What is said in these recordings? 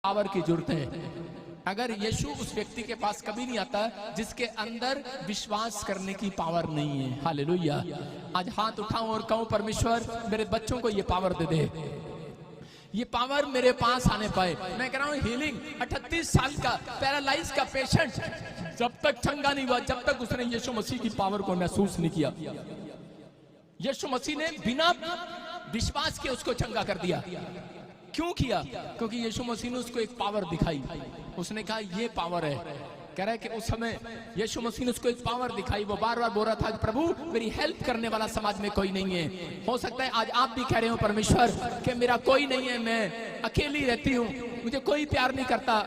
Power की जरूरत है। अगर यीशु उस व्यक्ति के पास कभी नहीं आता जिसके अंदर विश्वास करने की पावर नहीं है। हालेलुया। आज हाथ उठाऊं और कहूं, परमेश्वर मेरे बच्चों को ये पावर दे दे, ये पावर मेरे पास आने पाए। मैं कह रहा हूं हीलिंग, 38 साल का पैरालाइज का पेशेंट जब तक चंगा नहीं हुआ, जब तक उसने यीशु मसीह की पावर को महसूस नहीं किया। यीशु मसीह ने बिना विश्वास के उसको चंगा कर दिया। क्यों किया? क्योंकि यीशु मसीह ने उसको एक पावर दिखाई। उसने कहा ये पावर है। कह रहा है कि उस समय यीशु मसीह ने उसको एक पावर दिखाई। वो बार बार बोल रहा था कि प्रभु मेरी हेल्प करने वाला समाज में कोई नहीं है। हो सकता है आज आप भी कह रहे हो, परमेश्वर कि मेरा कोई नहीं है, मैं अकेली रहती हूँ, मुझे कोई प्यार नहीं करता,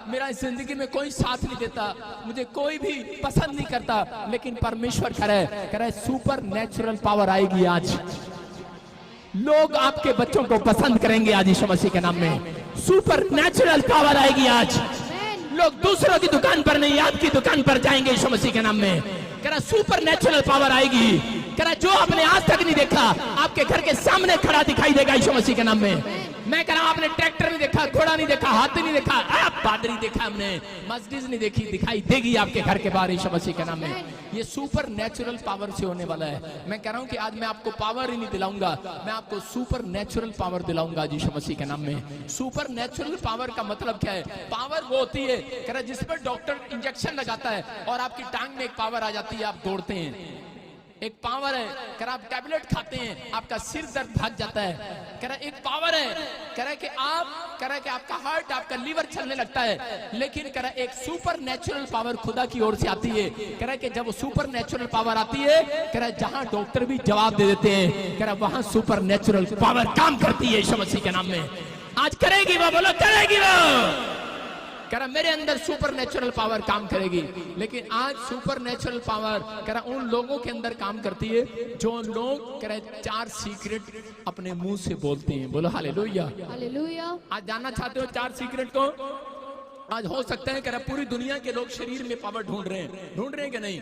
मेरा इस जिंदगी में कोई साथ नहीं देता, मुझे कोई भी पसंद नहीं करता। लेकिन परमेश्वर कह रहा है सुपर नेचुरल पावर आएगी आज। लोग आपके बच्चों को पसंद करेंगे आज यीशु मसीह के नाम में। सुपर नेचुरल पावर आएगी आज। लोग दूसरों की दुकान पर नहीं, आपकी दुकान पर जाएंगे यीशु मसीह के नाम में। कह रहा सुपर नेचुरल पावर आएगी। कह रहा जो आपने आज तक नहीं देखा आपके घर के सामने खड़ा दिखाई देगा यीशु मसीह के नाम में। मैं कह रहा हूं आपने ट्रैक्टर नहीं देखा, घोड़ा नहीं देखा, हाथी नहीं देखा, बादरी देखा, हमने मर्सिडीज नहीं देखी, दिखाई देगी आपके घर के बाहर यीशु मसीह के नाम में। ये सुपर नेचुरल पावर से होने वाला है। मैं कह रहा हूं कि आज मैं आपको पावर ही नहीं दिलाऊंगा, मैं आपको सुपर नेचुरल पावर दिलाऊंगा यीशु मसीह के नाम में। सुपर नेचुरल पावर का मतलब क्या है? पावर वो होती है कह रहा जिस पर डॉक्टर इंजेक्शन लगाता है और आपकी टांग में एक पावर आ जाती है, आप दौड़ते हैं। एक पावर है कह रहा आप टैबलेट खाते हैं, आपका सिर दर्द भाग जाता है। कह रहा एक पावर है कह रहा कि आप कह रहा कि आपका हार्ट, आपका लीवर चलने लगता है। लेकिन कह रहा एक सुपर नेचुरल पावर खुदा की ओर से आती है। कह रहा कि जब वो सुपर नेचुरल पावर आती है, कह रहा जहां डॉक्टर भी जवाब दे देते हैं, कह रहा वहां सुपर नेचुरल पावर काम करती है यीशु मसीह के नाम में। आज करेगी वो, बोलो करेगी वो। कह रहा मेरे अंदर सुपर नेचुरल पावर काम करेगी। लेकिन आज सुपर नेचुरल पावर कह रहा उन लोगों के अंदर काम करती है जो लोग कह रहे 4 सीक्रेट अपने मुंह से बोलते हैं। बोलो हालेलुया। हालेलुया। आज जानना चाहते हो 4 सीक्रेट को? आज हो सकता है कह रहा पूरी दुनिया के लोग शरीर में पावर ढूंढ रहे हैं कि नहीं?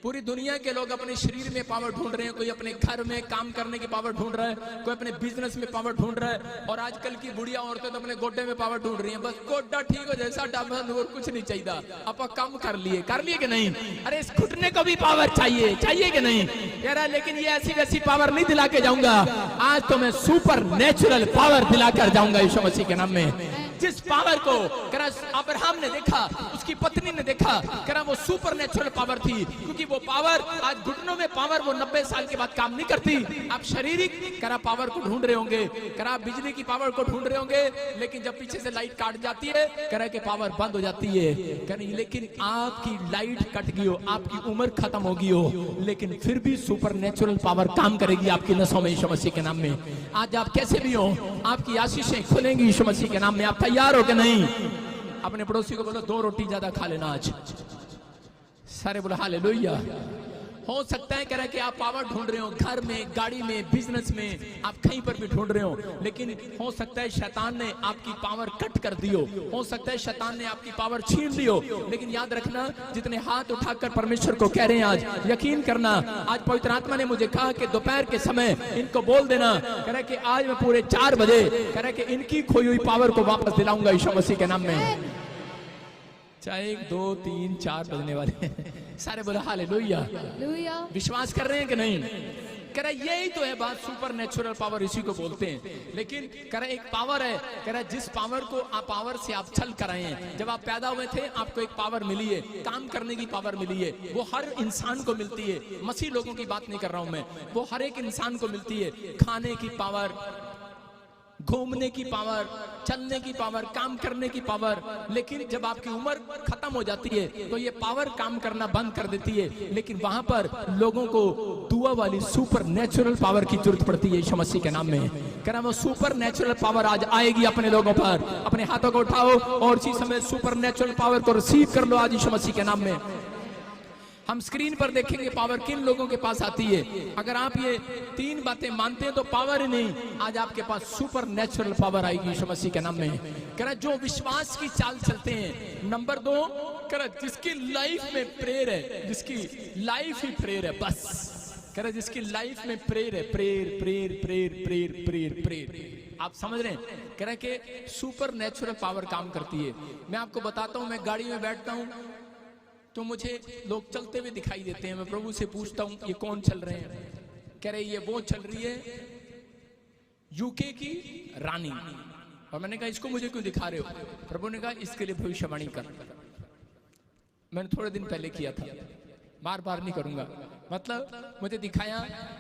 पूरी दुनिया के लोग अपने शरीर में पावर ढूंढ रहे हैं। कोई अपने घर में काम करने की पावर ढूंढ रहा है, कोई अपने बिजनेस में पावर ढूंढ रहा है, और आजकल की बुढ़िया औरतें तो अपने गोड्डे में पावर ढूंढ रही हैं। बस गोड्डा ठीक हो जैसा डाबन और कुछ नहीं चाहिए। अब कम कर लिए कि नहीं? अरे इस घुटने को भी पावर चाहिए कि नहीं? कह रहा लेकिन ये ऐसी वैसी पावर नहीं दिला के जाऊंगा, आज तो मैं सुपर नेचुरल पावर दिलाकर जाऊंगा यीशु मसीह के नाम में। जिस पावर को कह रहा अब्राहम ने देखा, उसकी पत्नी ने देखा, कह रहा वो सुपर नेचुरल पावर थी। क्योंकि वो पावर आज घुटनों में पावर वो 90 साल के बाद काम नहीं करती। आप शारीरिक कह रहा पावर को ढूंढ रहे होंगे, कह रहा बिजली की पावर को ढूंढ रहे होंगे, लेकिन जब पीछे से लाइट काट जाती है कह रहा कि पावर बंद हो जाती है। कह रही लेकिन आपकी लाइट कट गई हो, आपकी उम्र खत्म हो गई हो, लेकिन फिर भी सुपर नेचुरल पावर काम करेगी आपकी नसों में यीशु मसीह के नाम में। आज आप कैसे भी हो, आपकी आशीषें खुलेंगी यीशु मसीह के नाम में। आप तैयार हो कि नहीं? अपने पड़ोसी को बोलो 2 रोटी ज्यादा खा लेना आज। सारे बोलो हालेलुया। हो सकता है कह रहा कि आप पावर ढूंढ रहे हो घर में, गाड़ी में, बिजनेस में, आप कहीं पर भी ढूंढ रहे हो, लेकिन हो सकता है शैतान ने आपकी पावर कट कर दी हो सकता है शैतान ने आपकी पावर छीन ली हो। लेकिन याद रखना, जितने हाथ उठाकर परमेश्वर को कह रहे हैं आज, यकीन करना, आज पवित्र आत्मा ने मुझे कहा कि दोपहर के समय इनको बोल देना, कह रहा कि आज मैं पूरे 4 बजे कह रहा कि इनकी खोई हुई पावर को वापस दिलाऊंगा यीशु मसीह के नाम में। चाहे 1 2 3 4 बजने वाले सारे बोला हालेलुया। विश्वास कर रहे हैं कि नहीं? कह रहा यही तो है बात, सुपर नेचुरल पावर इसी को बोलते हैं। लेकिन कह रहा एक पावर है, कह रहा जिस पावर को आप पावर से आप चल कर आए हैं। जब आप पैदा हुए थे आपको एक पावर मिली है, काम करने की पावर मिली है, वो हर इंसान को मिलती है। मसीह लोगों की बात नहीं कर रहा हूं मैं, वो हर एक इंसान को मिलती है। खाने की पावर, घूमने की पावर, चलने की पावर, काम करने की पावर। लेकिन जब आपकी उम्र खत्म हो जाती है तो ये पावर काम करना बंद कर देती है। लेकिन वहां पर लोगों को दुआ वाली सुपर नेचुरल पावर की जरूरत पड़ती है यीशु मसीह के नाम में। कह रहा वो सुपर नेचुरल पावर आज आएगी अपने लोगों पर। अपने हाथों को उठाओ और इसी समय सुपर नेचुरल पावर को रिसीव कर लो आज यीशु मसीह के नाम में। हम स्क्रीन पर देखेंगे पावर किन लोगों के पास आती है। अगर आप ये 3 बातें मानते हैं तो पावर ही नहीं, आज आपके पास सुपर नेचुरल पावर आएगी यीशु मसीह के नाम में। कह रहा जो विश्वास की चाल चलते हैं। नंबर 2 कह रहा जिसकी लाइफ में प्रेयर है, जिसकी लाइफ ही प्रेयर है बस। कह रहा जिसकी लाइफ में प्रेयर है, prayer prayer prayer prayer prayer prayer. आप समझ रहे हैं? कह रहे कि सुपर नेचुरल पावर काम करती है। मैं आपको बताता हूं, मैं गाड़ी में बैठता हूं तो मुझे लोग चलते हुए दिखाई देते हैं। मैं प्रभु से पूछता हूं ये कौन चल रहे हैं? कह रहे ये वो चल रही है यूके की रानी। और मैंने कहा इसको मुझे क्यों दिखा रहे हो? प्रभु ने कहा इसके लिए भविष्यवाणी कर। मैंने थोड़े दिन पहले किया था, बार बार नहीं करूंगा। मतलब मुझे दिखाया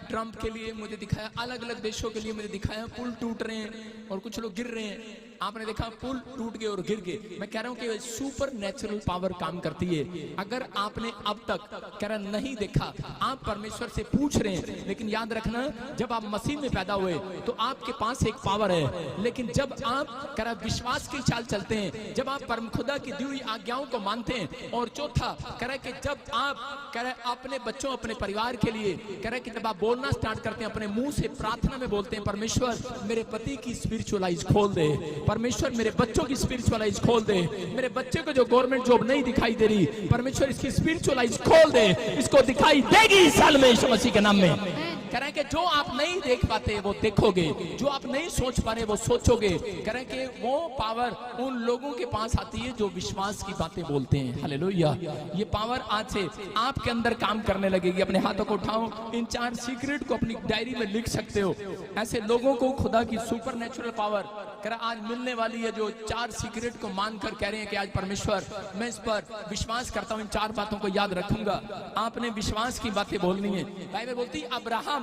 ट्रंप के लिए, मुझे दिखाया अलग अलग देशों के लिए, मुझे दिखाया पुल टूट रहे हैं और कुछ लोग गिर रहे हैं। आपने देखा पुल टूट गए और गिर गए। मैं कह रहा हूं कि सुपर नेचुरल पावर काम करती है। अगर आपने अब तक कह रहा नहीं देखा, आप परमेश्वर से पूछ रहे हैं, लेकिन याद रखना जब आप मसीह में पैदा हुए तो आपके पास एक पावर है। लेकिन जब आप कह रहा विश्वास की चाल चलते हैं, जब आप परम खुदा की दी हुई आज्ञाओं को मानते हैं, और चौथा कह रहा कि जब आप कह रहे अपने बच्चों अपने परिवार के लिए कह रहे कि जब आप बोलना स्टार्ट करते हैं, अपने मुंह से प्रार्थना में बोलते हैं, परमेश्वर मेरे पति की स्पिरिचुअल आइज खोल दे, परमेश्वर मेरे बच्चों की स्पिरिचुअल आइज खोल दे, मेरे बच्चे को जो गवर्नमेंट जॉब नहीं दिखाई दे रही, परमेश्वर इसकी स्पिरिचुअल आइज खोल दे, इसको दिखाई देगी इस साल में यीशु मसीह के नाम में। कह रहे कि जो आप नहीं देख पाते वो देखोगे, जो आप नहीं सोच पा रहे वो सोचोगे। कह रहे कि वो पावर उन लोगों के पास आती है जो विश्वास की बातें बोलते हैं। हालेलुया। ये पावर आज से आपके अंदर काम करने लगेगी। अपने हाथों को उठाओ, इन 4 सीक्रेट को अपनी डायरी में लिख सकते हो। ऐसे लोगों को खुदा की सुपर नेचुरल पावर कह रहा आज मिलने वाली है, जो 4 सीक्रेट को मानकर कह रहे हैं कि आज परमेश्वर मैं इस पर विश्वास करता हूं, इन 4 बातों को याद रखूंगा। आपने विश्वास की बातें बोलनी है। बाइबल बोलती अब्राहम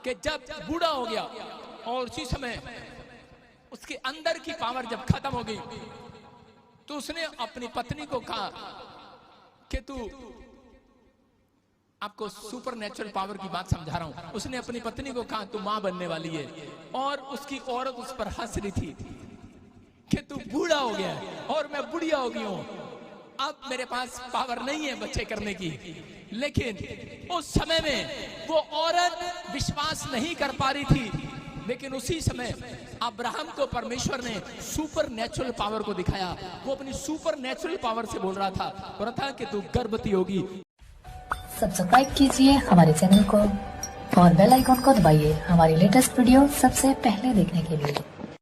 कि जब बूढ़ा हो गया और उसी समय उसके अंदर की पावर जब खत्म हो गई तो उसने अपनी पत्नी को कहा कि तू, आपको सुपर नेचुरल पावर की बात समझा रहा हूं, उसने अपनी पत्नी को कहा तू मां बनने वाली है, और उसकी औरत उस पर हंस रही थी कि तू बूढ़ा हो गया और मैं बुढ़िया हो गई हूं, अब मेरे पास पावर नहीं है बच्चे करने की। लेकिन उस समय में वो औरत विश्वास नहीं कर पा रही थी, लेकिन उसी समय अब्राहम को परमेश्वर ने सुपर नेचुरल पावर को दिखाया। वो अपनी सुपर नेचुरल पावर से बोल रहा था कि तू गर्भवती होगी। सब्सक्राइब कीजिए हमारे चैनल को और बेल आइकॉन को दबाइए हमारी लेटेस्ट वीडियो सबसे पहले देखने के लिए।